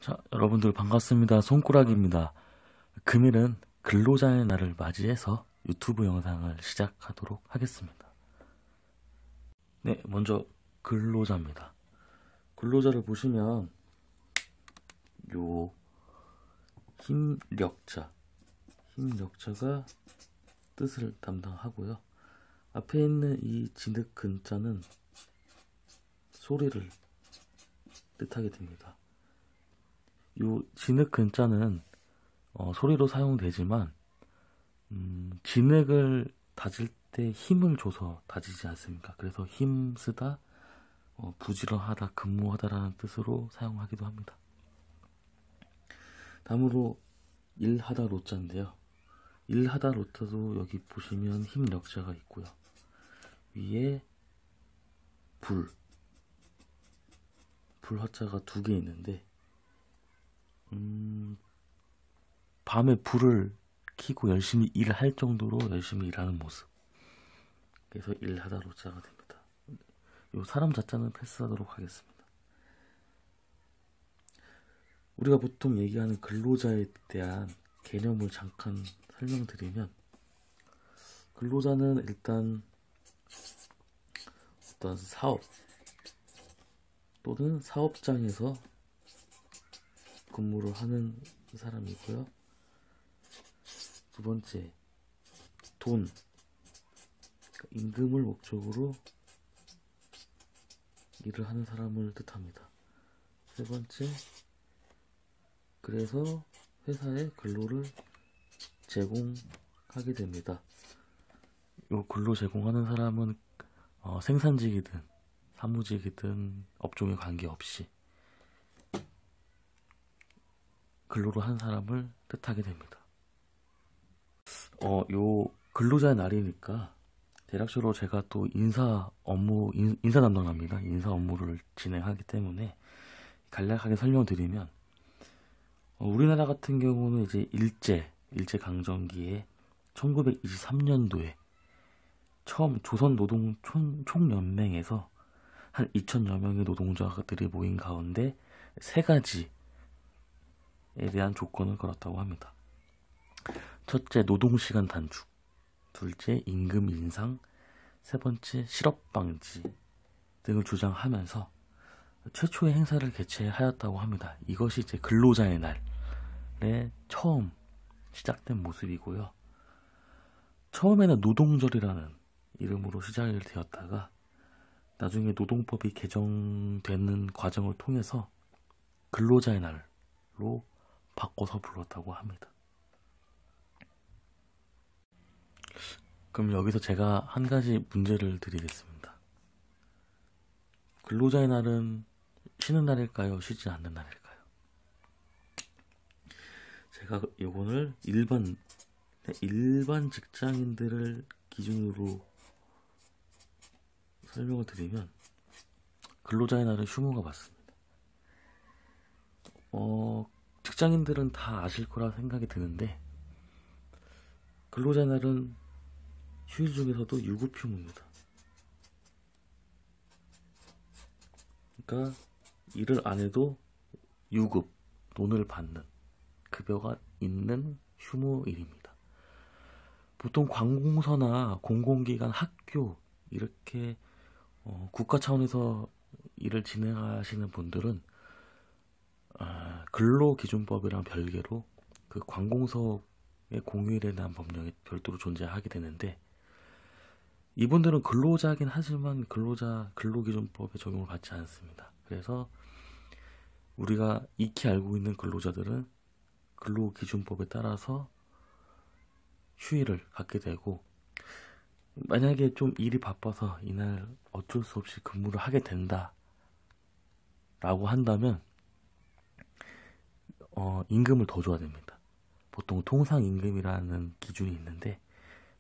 자, 여러분들 반갑습니다. 손꾸락입니다. 금일은 근로자의 날을 맞이해서 유튜브 영상을 시작하도록 하겠습니다. 네, 먼저 근로자입니다. 근로자를 보시면 요 힘력자가 뜻을 담당하고요. 앞에 있는 이 진흙 근자는 소리를 뜻하게 됩니다. 요 진흙 근자는 소리로 사용되지만 진흙을 다질 때 힘을 줘서 다지지 않습니까? 그래서 힘쓰다, 부지런하다, 근무하다라는 뜻으로 사용하기도 합니다. 다음으로 일하다 로자인데요. 일하다 로자도 여기 보시면 힘력자가 있고요. 위에 불화자가 두 개 있는데 밤에 불을 켜고 열심히 일할 정도로 열심히 일하는 모습. 그래서 일하다 로자가 됩니다. 요 사람 자자는 패스하도록 하겠습니다. 우리가 보통 얘기하는 근로자에 대한 개념을 잠깐 설명드리면, 근로자는 일단 어떤 사업 또는 사업장에서 근무를 하는 사람이고요. 두 번째, 돈, 임금을 목적으로 일을 하는 사람을 뜻합니다. 세 번째, 그래서 회사에 근로를 제공하게 됩니다. 요 근로 제공하는 사람은 생산직이든 사무직이든 업종에 관계없이 근로로 한 사람을 뜻하게 됩니다. 요 근로자의 날이니까 대략적으로 제가 또 인사 담당합니다. 인사 업무를 진행하기 때문에 간략하게 설명드리면, 우리나라 같은 경우는 이제 일제 강점기에 1923년도에 처음 조선 노동 총연맹에서 한 2,000여 명의 노동자들이 모인 가운데 세 가지에 대한 조건을 걸었다고 합니다. 첫째, 노동시간 단축. 둘째, 임금 인상. 세 번째, 실업 방지 등을 주장하면서 최초의 행사를 개최하였다고 합니다. 이것이 이제 근로자의 날에 처음 시작된 모습이고요. 처음에는 노동절이라는 이름으로 시작이 되었다가 나중에 노동법이 개정되는 과정을 통해서 근로자의 날로 바꿔서 불렀다고 합니다. 그럼 여기서 제가 한 가지 문제를 드리겠습니다. 근로자의 날은 쉬는 날일까요? 쉬지 않는 날일까요? 제가 이거를 일반 직장인들을 기준으로 설명을 드리면 근로자의 날은 휴무가 맞습니다. 직장인들은 다 아실 거라 생각이 드는데, 근로자의 날은 휴일 중에서도 유급휴무입니다. 그러니까 일을 안 해도 유급, 돈을 받는, 급여가 있는 휴무일입니다. 보통 관공서나 공공기관, 학교 이렇게 국가 차원에서 일을 진행하시는 분들은 근로기준법이랑 별개로 그 관공서의 공휴일에 대한 법령이 별도로 존재하게 되는데, 이분들은 근로자긴 하지만 근로기준법에 적용을 받지 않습니다. 그래서 우리가 익히 알고 있는 근로자들은 근로기준법에 따라서 휴일을 갖게 되고, 만약에 좀 일이 바빠서 이날 어쩔 수 없이 근무를 하게 된다 라고 한다면 임금을 더 줘야 됩니다. 보통 통상임금이라는 기준이 있는데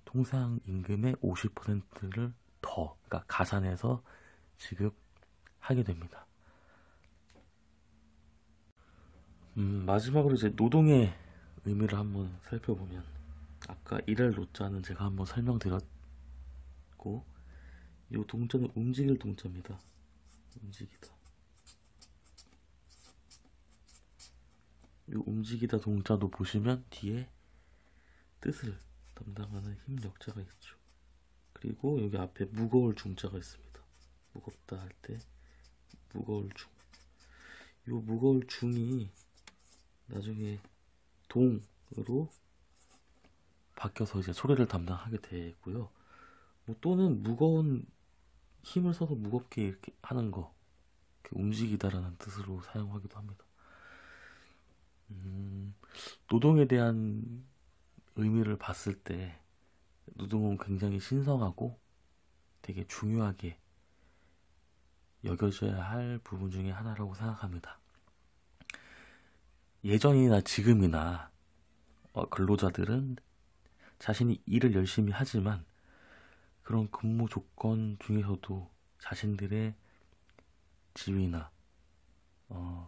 통상임금의 50%를 더, 그러니까 가산해서 지급하게 됩니다. 마지막으로 이제 노동의 의미를 한번 살펴보면, 아까 일할 노자는 제가 한번 설명드렸고, 이 동자는 움직일 동자입니다. 움직이다. 이 움직이다 동자도 보시면 뒤에 뜻을 담당하는 힘 역자가 있죠. 그리고 여기 앞에 무거울 중자가 있습니다. 무겁다 할 때 무거울 중. 이 무거울 중이 나중에 동으로 바뀌어서 이제 소리를 담당하게 되고요. 뭐 또는 무거운 힘을 써서 무겁게 이렇게 하는 거, 이렇게 움직이다라는 뜻으로 사용하기도 합니다. 노동에 대한 의미를 봤을 때 노동은 굉장히 신성하고 되게 중요하게 여겨져야 할 부분 중에 하나라고 생각합니다. 예전이나 지금이나 근로자들은 자신이 일을 열심히 하지만 그런 근무 조건 중에서도 자신들의 지위나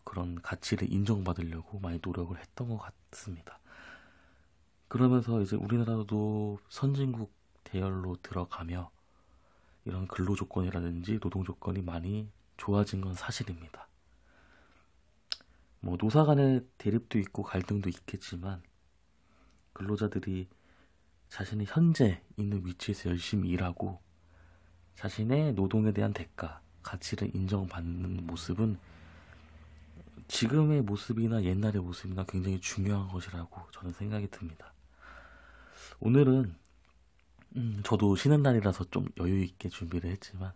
그런 가치를 인정받으려고 많이 노력을 했던 것 같습니다. 그러면서 이제 우리나라도 선진국 대열로 들어가며 이런 근로 조건이라든지 노동 조건이 많이 좋아진 건 사실입니다. 뭐 노사 간의 대립도 있고 갈등도 있겠지만 근로자들이 자신이 현재 있는 위치에서 열심히 일하고 자신의 노동에 대한 대가, 가치를 인정받는 모습은 지금의 모습이나 옛날의 모습이나 굉장히 중요한 것이라고 저는 생각이 듭니다. 오늘은 저도 쉬는 날이라서 좀 여유 있게 준비를 했지만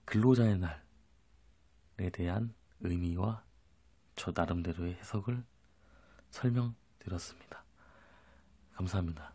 근로자의 날에 대한 의미와 저 나름대로의 해석을 설명드렸습니다. 감사합니다.